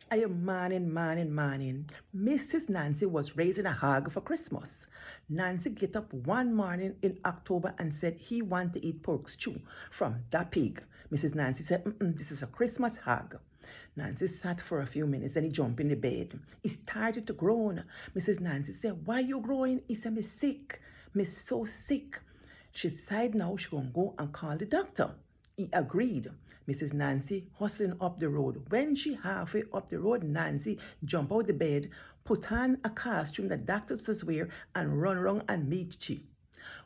I am morning. Mrs. Nancy was raising a hog for Christmas. Nancy get up one morning in October and said he want to eat pork stew from that pig. Mrs. Nancy said, this is a Christmas hog. Nancy sat for a few minutes, then he jumped in the bed. He started to groan. Mrs. Nancy said, why you growing? He said, me sick. Me so sick. She decided now she gonna go and call the doctor. He agreed. Mrs. Nancy hustling up the road. When she halfway up the road, Nancy jump out the bed, put on a costume that doctor says wear, and run around and meet she.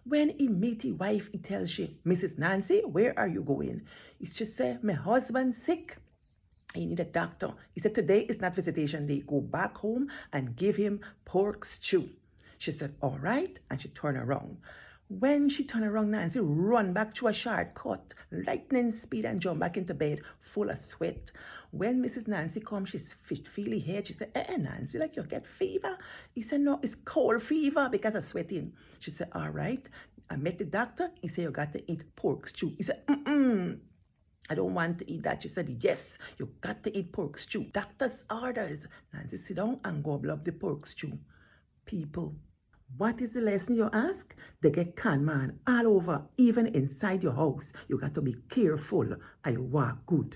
When he meet his wife, he tells she, Mrs. Nancy, where are you going? She said, my husband sick. He need a doctor. He said, today is not visitation day. Go back home and give him pork stew. She said, all right, and she turned around. When she turned around, Nancy run back to a shortcut, lightning speed, and jump back into bed, full of sweat. When Mrs. Nancy come, she's feely head. She said, Nancy, like you get fever? He said, no, it's cold fever because of sweating. She said, all right. I met the doctor. He said, you got to eat pork stew. He said, I don't want to eat that. She said, yes, you got to eat pork stew. Doctor's orders. Nancy, sit down and gobble up the pork stew. People, what is the lesson, you ask? They get con man all over, even inside your house. You got to be careful and you walk good.